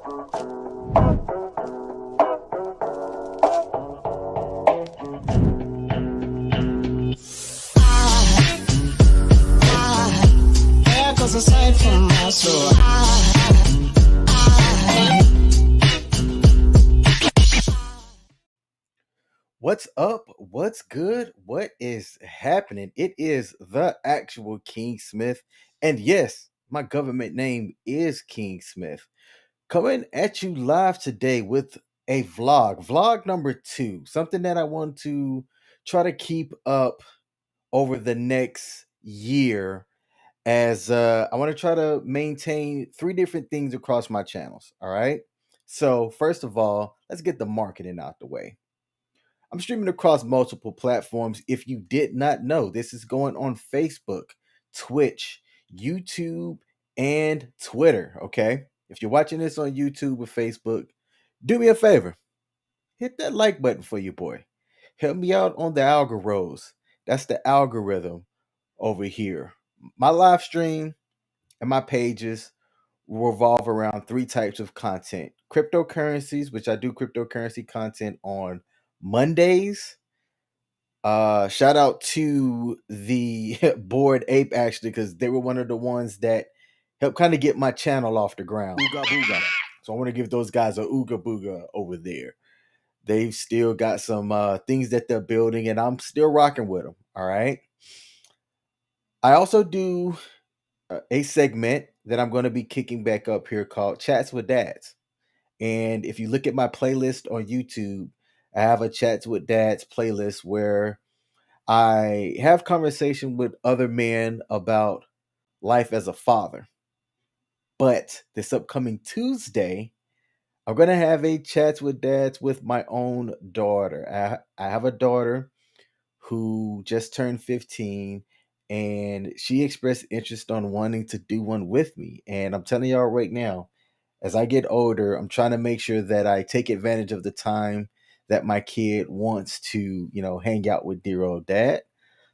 There goes a sight from my soul. What's up? What's good? What is happening? It is the actual King Smith. And yes, my government name is King Smith. Coming at you live today with a vlog number 2, something that I want to try to keep up over the next year as I want to try to maintain 3 different things across my channels. All right. So, first of all, let's get the marketing out the way. I'm streaming across multiple platforms. If you did not know, this is going on Facebook, Twitch, YouTube, and Twitter. Okay. If you're watching this on YouTube or Facebook, do me a favor, hit that like button for your boy. Help me out on the algorithms. That's the algorithm over here. My live stream and my pages revolve around 3 types of content: cryptocurrencies, which I do cryptocurrency content on Mondays. Shout out to the Bored Ape actually, because they were one of the ones that helped kind of get my channel off the ground. Ooga booga. So I want to give those guys a ooga booga over there. They've still got some things that they're building, and I'm still rocking with them. All right. I also do a segment that I'm going to be kicking back up here called Chats with Dads. And if you look at my playlist on YouTube, I have a Chats with Dads playlist where I have conversation with other men about life as a father. But this upcoming Tuesday, I'm going to have a Chats with Dads with my own daughter. I have a daughter who just turned 15, and she expressed interest on wanting to do one with me. And I'm telling y'all right now, as I get older, I'm trying to make sure that I take advantage of the time that my kid wants to, hang out with dear old dad.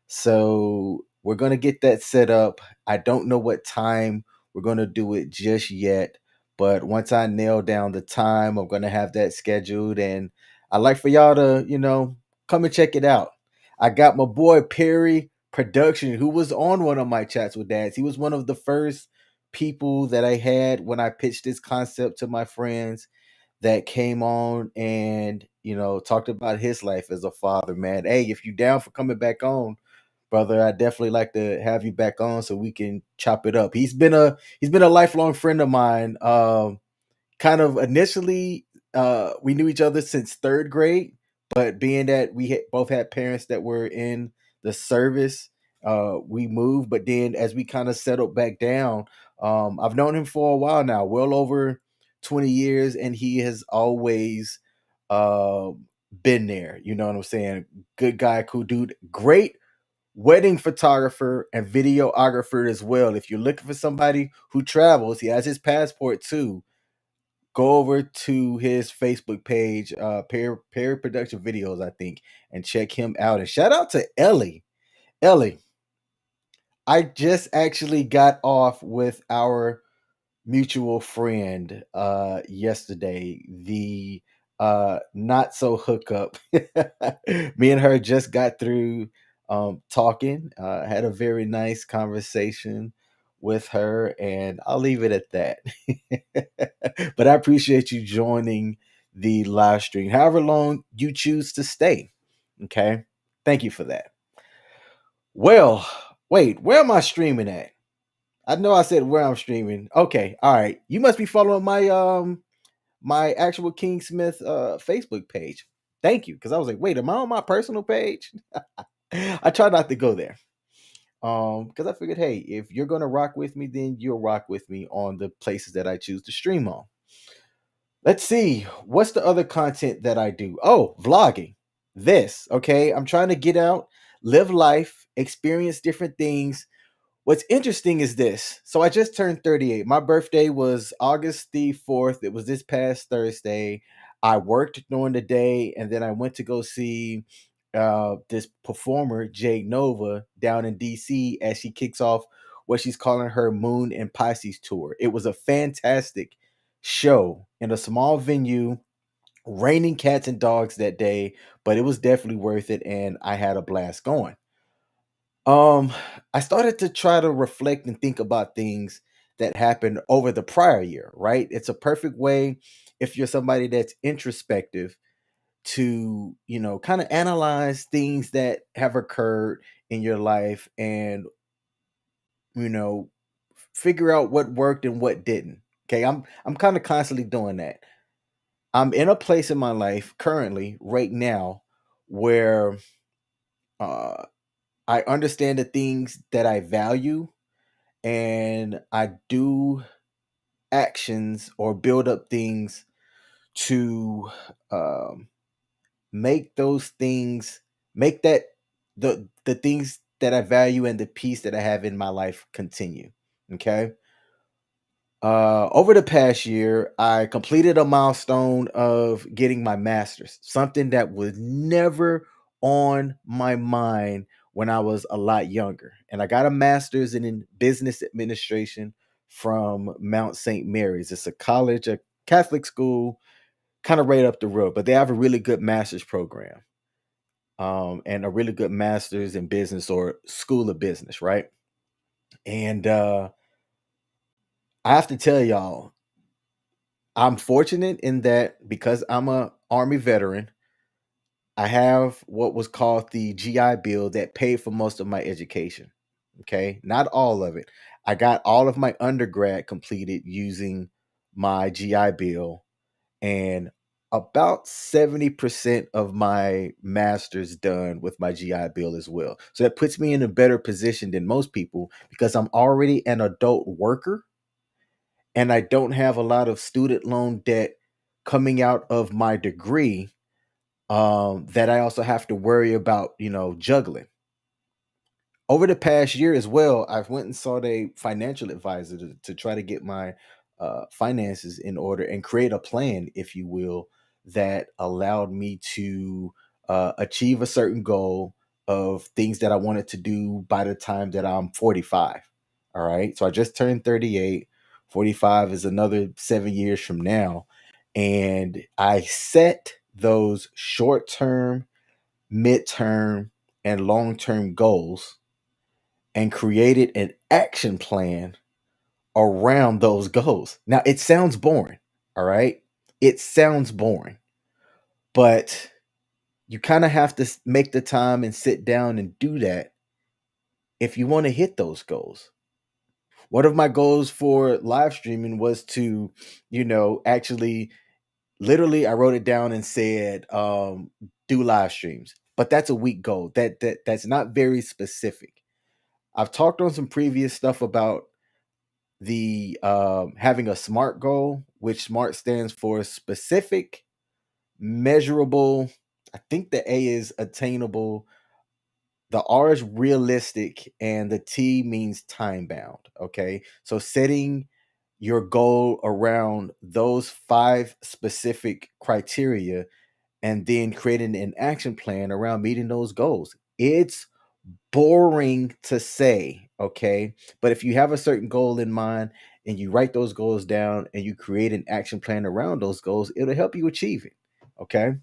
So we're going to get that set up. I don't know what time we're going to do it just yet, but once I nail down the time, I'm going to have that scheduled. And I'd like for y'all to, come and check it out. I got my boy Perry Production, who was on one of my chats with dads. He was one of the first people that I had when I pitched this concept to my friends, that came on and, talked about his life as a father, man. Hey, if you down for coming back on, brother, I definitely like to have you back on so we can chop it up. He's been a lifelong friend of mine. Kind of initially, we knew each other since 3rd grade, but being that we both had parents that were in the service, we moved. But then as we kind of settled back down, I've known him for a while now, well over 20 years, and he has always uh, been there. You know what I'm saying? Good guy, cool dude, great wedding photographer and videographer as well. If you're looking for somebody who travels, he has his passport too. Go over to his Facebook page, Perry Production Videos, I think, and check him out. And shout out to Ellie. Ellie, I just actually got off with our mutual friend yesterday, the not so hookup. Me and her just got through talking, had a very nice conversation with her, and I'll leave it at that. But I appreciate you joining the live stream, however long you choose to stay. Okay, thank you for that. Well, wait, where am I streaming at? I know I said where I'm streaming. Okay, all right. You must be following my actual King Smith Facebook page. Thank you, because I was like, wait, am I on my personal page? I try not to go there. Because I figured, hey, if you're gonna rock with me, then you'll rock with me on the places that I choose to stream on. Let's see, what's the other content that I do? Oh, vlogging. This, okay. I'm trying to get out, live life, experience different things. What's interesting is this. So I just turned 38. My birthday was August the 4th. It was this past Thursday. I worked during the day, and then I went to go see this performer, Jade Nova, down in DC as she kicks off what she's calling her Moon and Pisces tour. It was a fantastic show. in a small venue, raining cats and dogs that day, but it was definitely worth it, and I had a blast going. Um, I started to try to reflect and think about things that happened over the prior year, right? It's a perfect way if you're somebody that's introspective to, kind of analyze things that have occurred in your life and, you know, figure out what worked and what didn't. Okay? I'm kind of constantly doing that. I'm in a place in my life currently right now where uh I understand the things that I value, and I do actions or build up things to um, make those things make that the things that I value and the peace that I have in my life continue. Okay. Over the past year, I completed a milestone of getting my master's, something that was never on my mind when I was a lot younger. And I got a master's in business administration from Mount St. Mary's. It's a college, a Catholic school, kind of right up the road, but they have a really good master's program, and a really good master's in business or school of business, right? And I have to tell y'all, I'm fortunate in that because I'm a Army veteran, I have what was called the GI Bill that paid for most of my education. Okay, not all of it. I got all of my undergrad completed using my GI Bill, and about 70% of my master's done with my GI Bill as well. So that puts me in a better position than most people because I'm already an adult worker and I don't have a lot of student loan debt coming out of my degree, that I also have to worry about, juggling. Over the past year as well, I've went and sought a financial advisor to try to get my finances in order and create a plan, if you will, that allowed me to achieve a certain goal of things that I wanted to do by the time that I'm 45. All right. So I just turned 38. 45 is another 7 years from now. And I set those short term, midterm, and long term goals and created an action plan around those goals. Now, it sounds boring, all right? It sounds boring, but you kind of have to make the time and sit down and do that if you want to hit those goals. One of my goals for live streaming was to, actually literally I wrote it down and said do live streams. But that's a weak goal. That's not very specific. I've talked on some previous stuff about the having a SMART goal, which SMART stands for specific, measurable. I think the A is attainable, the R is realistic, and the T means time bound. Okay, so setting your goal around those five specific criteria and then creating an action plan around meeting those goals. It's boring to say, okay? But if you have a certain goal in mind and you write those goals down and you create an action plan around those goals, it'll help you achieve it, okay?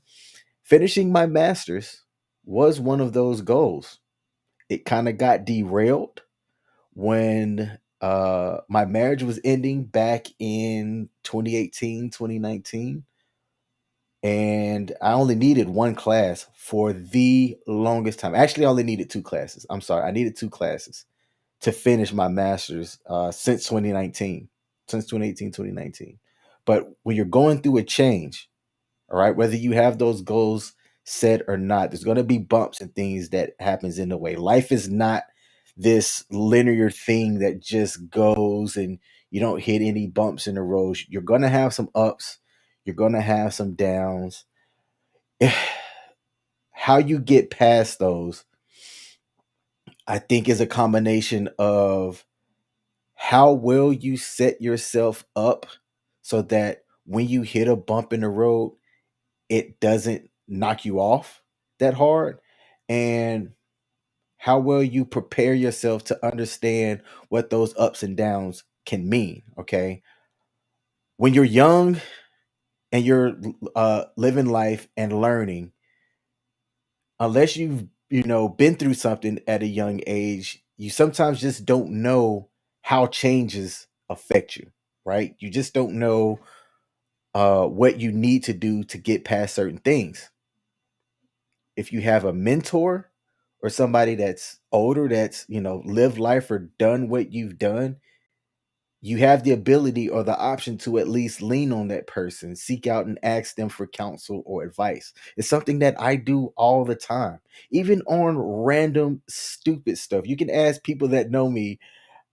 Finishing my master's was one of those goals. It kind of got derailed when my marriage was ending back in 2018, 2019, and I only needed one class for the longest time. Actually, I only needed two classes. I'm sorry. I needed two classes to finish my master's since 2019, since 2018, 2019. But when you're going through a change, all right, whether you have those goals set or not, there's going to be bumps and things that happens in the way. Life is not this linear thing that just goes and you don't hit any bumps in the road. You're going to have some ups, you're going to have some downs. How you get past those, I think, is a combination of how well you set yourself up so that when you hit a bump in the road, it doesn't knock you off that hard, and how well you prepare yourself to understand what those ups and downs can mean. Okay. When you're young, and you're living life and learning, unless you've been through something at a young age, you sometimes just don't know how changes affect you, right? You just don't know what you need to do to get past certain things. If you have a mentor or somebody that's older, that's lived life or done what you've done, you have the ability or the option to at least lean on that person, seek out and ask them for counsel or advice. It's something that I do all the time, even on random stupid stuff. You can ask people that know me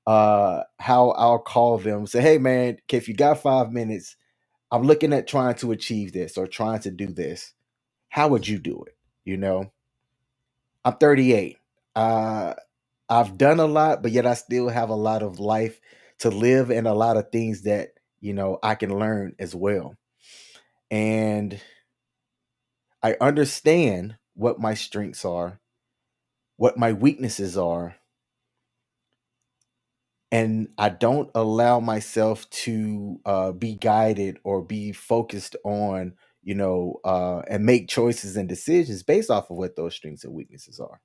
how I'll call them, say, hey man, okay, if you got 5 minutes, I'm looking at trying to achieve this or trying to do this. How would you do it? You know, I'm 38. Uh, I've done a lot, but yet I still have a lot of life to live and a lot of things that, I can learn as well. And I understand what my strengths are, what my weaknesses are, and I don't allow myself to be guided or be focused on, and make choices and decisions based off of what those strengths and weaknesses are.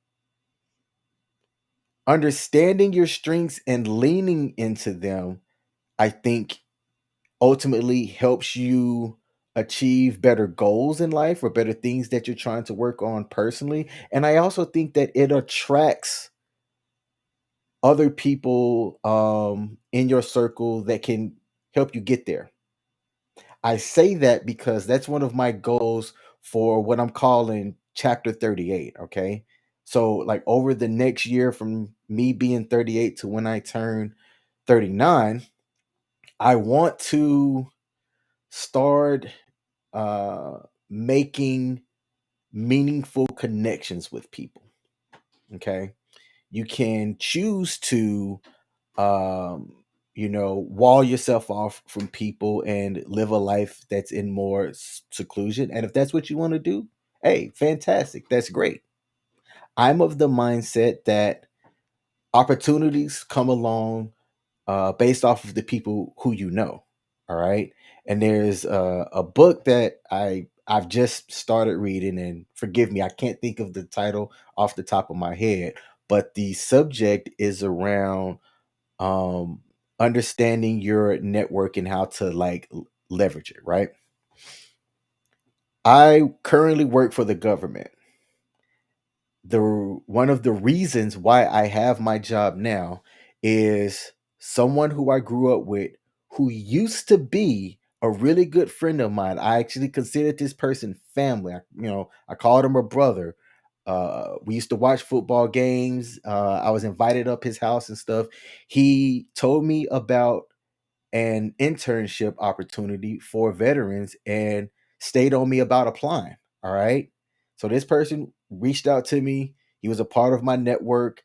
Understanding your strengths and leaning into them, I think, ultimately helps you achieve better goals in life or better things that you're trying to work on personally. And I also think that it attracts other people in your circle that can help you get there. I say that because that's one of my goals for what I'm calling chapter 38. Okay. So, like, over the next year from me being 38 to when I turn 39, I want to start uh, making meaningful connections with people. Okay. You can choose to wall yourself off from people and live a life that's in more seclusion. And if that's what you want to do, hey, fantastic. That's great. I'm of the mindset that opportunities come along based off of the people who you know. All right. And there's a book that I've just started reading, and forgive me, I can't think of the title off the top of my head, but the subject is around um understanding your network and how to like leverage it, right? I currently work for the government. The One of the reasons why I have my job now is someone who I grew up with, who used to be a really good friend of mine. I actually considered this person family. I called him a brother. We used to watch football games. I was invited up his house and stuff. He told me about an internship opportunity for veterans and stayed on me about applying. All right. So this person reached out to me. He was a part of my network.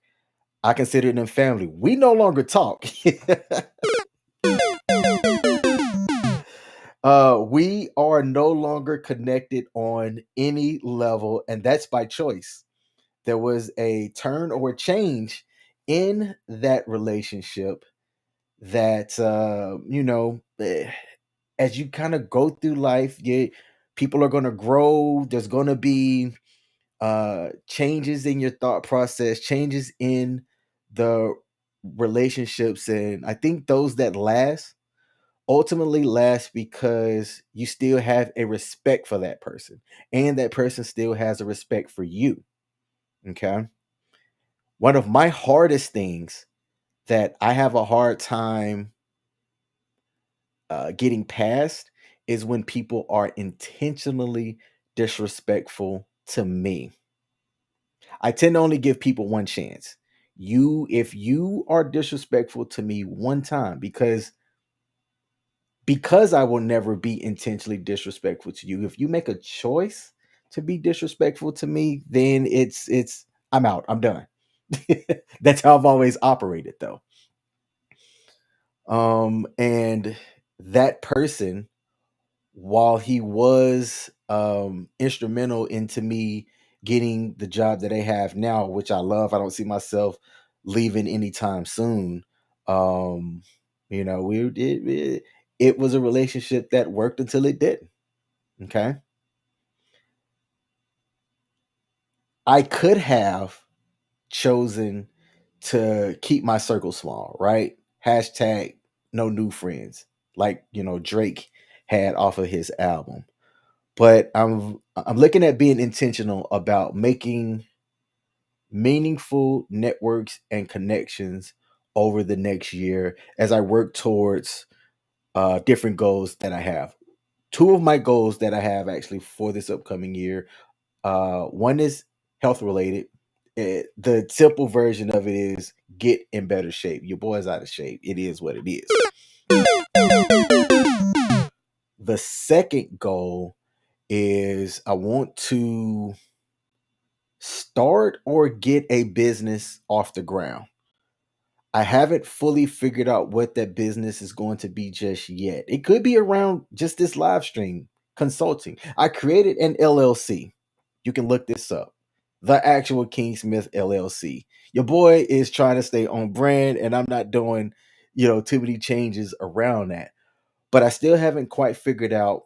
I considered him family. We no longer talk. We are no longer connected on any level, and that's by choice. There was a turn or a change in that relationship that as you kind of go through life, people are going to grow. There's going to be changes in your thought process, changes in the relationships, and I think those that last ultimately last because you still have a respect for that person, and that person still has a respect for you. Okay. One of my hardest things that I have a hard time getting past is when people are intentionally disrespectful to me. I tend to only give people one chance. If you are disrespectful to me one time, because I will never be intentionally disrespectful to you. If you make a choice to be disrespectful to me, then it's I'm out. I'm done. That's how I've always operated, though. And that person, while he was instrumental into me getting the job that I have now, which I love, I don't see myself leaving anytime soon. Um, it was a relationship that worked until it didn't. Okay. I could have chosen to keep my circle small, right? Hashtag no new friends, like Drake had off of his album. But I'm looking at being intentional about making meaningful networks and connections over the next year as I work towards different goals that I have. Two of my goals that I have actually for this upcoming year. One is health related. The simple version of it is get in better shape. Your boy's out of shape. It is what it is. The second goal is I want to start or get a business off the ground. I haven't fully figured out what that business is going to be just yet. It could be around just this live stream consulting. I created an LLC. You can look this up. The actual King Smith LLC. Your boy is trying to stay on brand, and I'm not doing, too many changes around that. But I still haven't quite figured out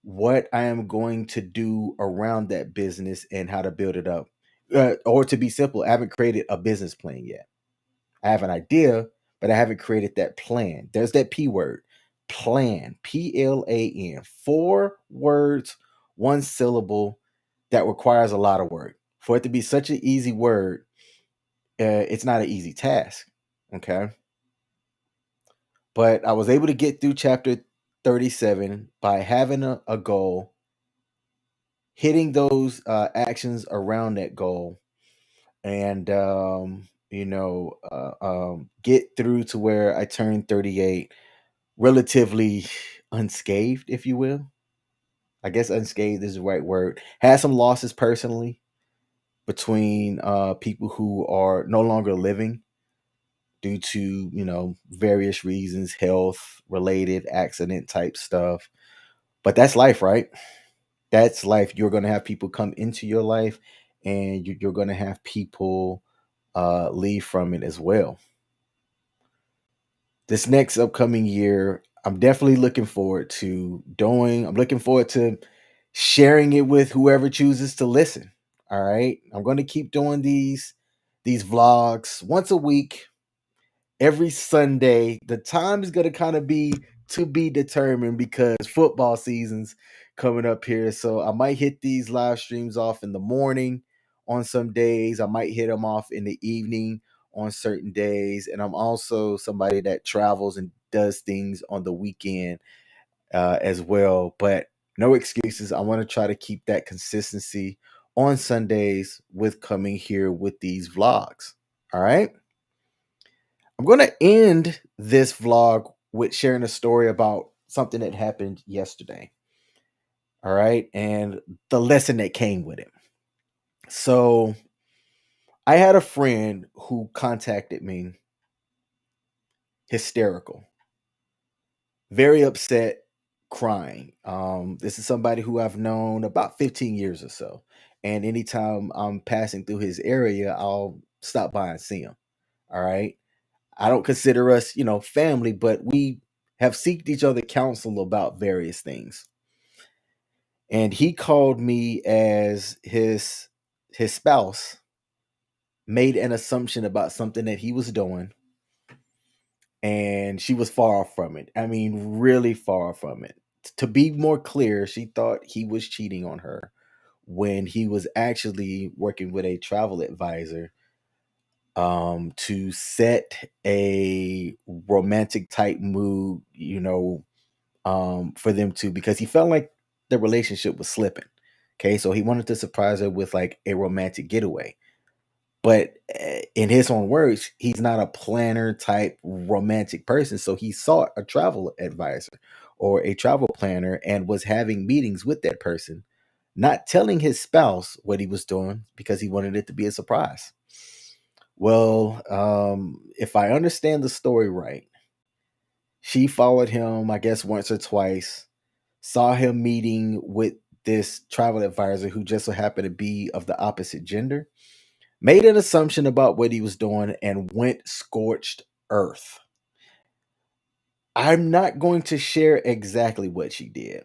what I am going to do around that business and how to build it up. Or to be simple, I haven't created a business plan yet. I have an idea, but I haven't created that plan. There's that P word, plan, PLAN. 4 words, one syllable that requires a lot of work. For it to be such an easy word, it's not an easy task. Okay. But I was able to get through chapter 37 by having a goal, hitting those actions around that goal, and get through to where I turned 38 relatively unscathed, if you will. I guess unscathed is the right word. Had some losses personally between people who are no longer living due to various reasons, health related, accident type stuff. But that's life, right? That's life. You're going to have people come into your life, and you're going to have people leave from it as well. This next upcoming year, I'm definitely looking forward to doing. I'm looking forward to sharing it with whoever chooses to listen. All right, I'm going to keep doing these vlogs once a week, every Sunday. The time is going to kind of be to be determined because football season's coming up here. So I might hit these live streams off in the morning on some days. I might hit them off in the evening on certain days. And I'm also somebody that travels and does things on the weekend as well. But no excuses. I want to try to keep that consistency on Sundays with coming here with these vlogs. All right. I'm going to end this vlog with sharing a story about something that happened yesterday. All right. And the lesson that came with it. So I had a friend who contacted me, hysterical, very upset, crying. This is somebody who I've known about 15 years or so. And anytime I'm passing through his area, I'll stop by and see him. All right. I don't consider us, family, but we have seeked each other counsel about various things. And he called me as his spouse made an assumption about something that he was doing, and she was far off from it. I mean, really far from it. To be more clear, she thought he was cheating on her when he was actually working with a travel advisor to set a romantic type mood, for them to, because he felt like the relationship was slipping. Okay, so he wanted to surprise her with like a romantic getaway. But in his own words, he's not a planner type romantic person. So he sought a travel advisor or a travel planner and was having meetings with that person, not telling his spouse what he was doing because he wanted it to be a surprise. Well, if I understand the story right, she followed him, I guess, once or twice, saw him meeting with this travel advisor who just so happened to be of the opposite gender, made an assumption about what he was doing, and went scorched earth. I'm not going to share exactly what she did.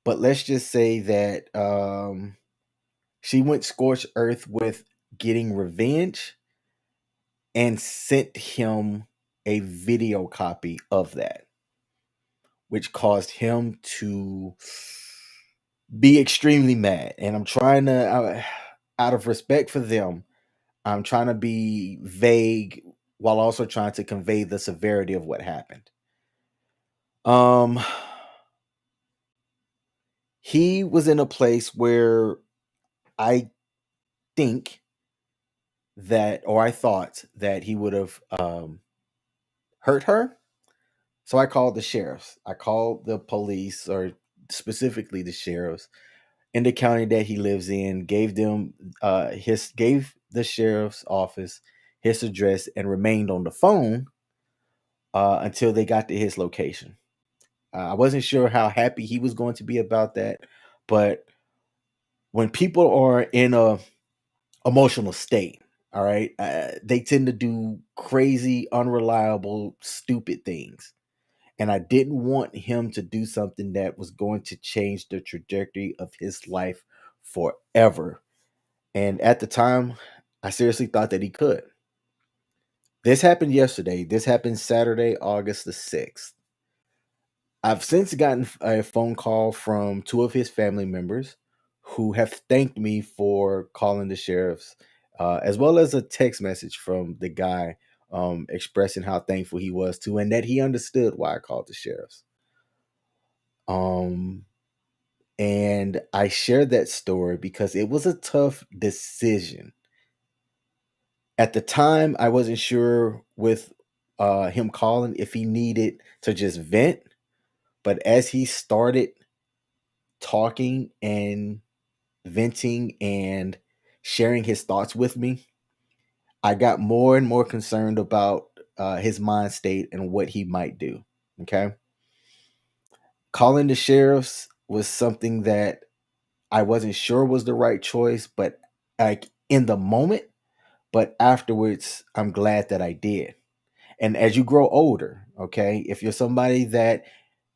but let's just say that she went scorched earth with getting revenge and sent him a video copy of that, which caused him to be extremely mad. And I'm trying to, out of respect for them, I'm trying to be vague while also trying to convey the severity of what happened. Um, he was in a place where I think that, or I thought that he would have hurt her. So I called the sheriffs. I called the police, or specifically the sheriffs in the county that he lives in. Gave the sheriff's office his address and remained on the phone until they got to his location. I wasn't sure how happy he was going to be about that, but when people are in a emotional state, all right, they tend to do crazy, unreliable, stupid things. And I didn't want him to do something that was going to change the trajectory of his life forever. And at the time, I seriously thought that he could. This happened yesterday. This happened Saturday, August the 6th. I've since gotten a phone call from two of his family members who have thanked me for calling the sheriffs, as well as a text message from the guy expressing how thankful he was to and that he understood why I called the sheriffs. Um, and I shared that story because it was a tough decision. At the time, I wasn't sure with him calling if he needed to just vent, but as he started talking and venting and sharing his thoughts with me, I got more and more concerned about his mind state and what he might do. Okay. Calling the sheriffs was something that I wasn't sure was the right choice, but like in the moment, but afterwards, I'm glad that I did. And as you grow older, okay, if you're somebody that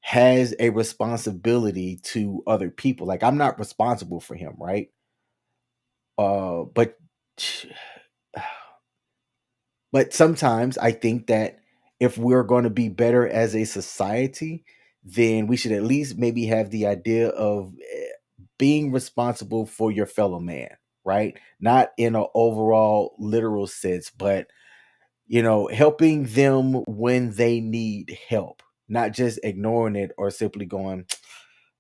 has a responsibility to other people, like I'm not responsible for him, right? But but sometimes I think that if we're going to be better as a society, then we should at least maybe have the idea of being responsible for your fellow man, right? Not in an overall literal sense, but helping them when they need help, not just ignoring it or simply going,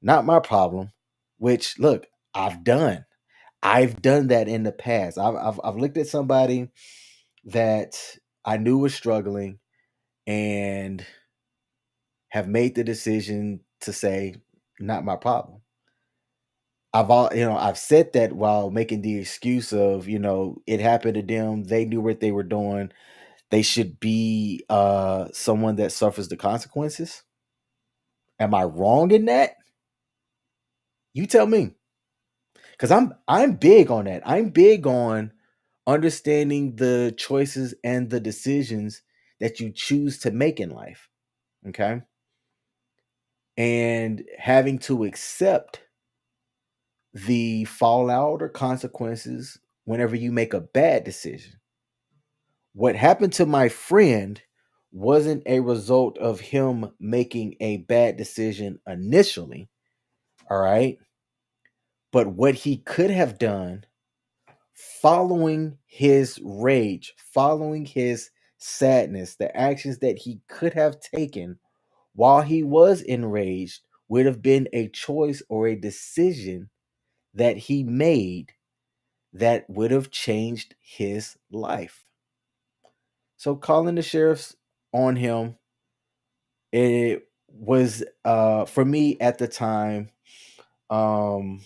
not my problem, which look, I've done. I've done that in the past. I've looked at somebody that I knew was struggling and have made the decision to say, not my problem. I've said that while making the excuse of, it happened to them, they knew what they were doing, they should be someone that suffers the consequences. Am I wrong in that? You tell me. Cuz I'm big on that. I'm big on understanding the choices and the decisions that you choose to make in life, okay? And having to accept the fallout or consequences whenever you make a bad decision. What happened to my friend wasn't a result of him making a bad decision initially, all right? But what he could have done following his rage, following his sadness, the actions that he could have taken while he was enraged would have been a choice or a decision that he made that would have changed his life. So calling the sheriffs on him, it was for me at the time, um,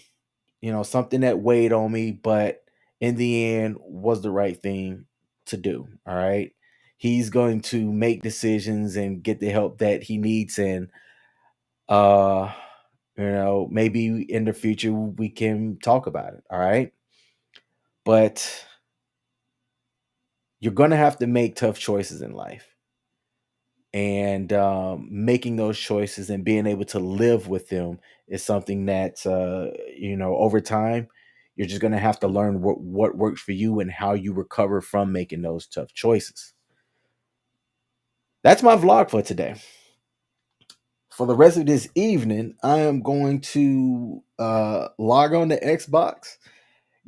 something that weighed on me, but in the end was the right thing to do. All right. He's going to make decisions and get the help that he needs, and uh maybe in the future we can talk about it. All right. But you're gonna have to make tough choices in life. and making those choices and being able to live with them is something that over time you're just going to have to learn what works for you and how you recover from making those tough choices. That's my vlog for today. For the rest of this evening, I am going to log on to Xbox,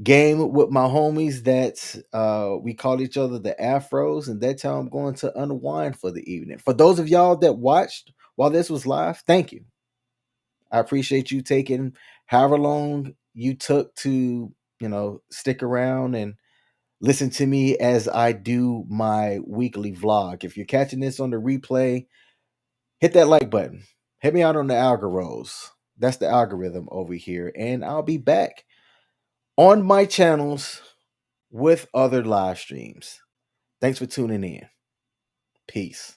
game with my homies that we call each other the Afros, and that's how I'm going to unwind for the evening. For those of y'all that watched while this was live, thank you. I appreciate you taking however long you took to, stick around and listen to me as I do my weekly vlog. If you're catching this on the replay, hit that like button. Hit me out on the algorithms. That's the algorithm over here. And I'll be back on my channels with other live streams. Thanks for tuning in. Peace.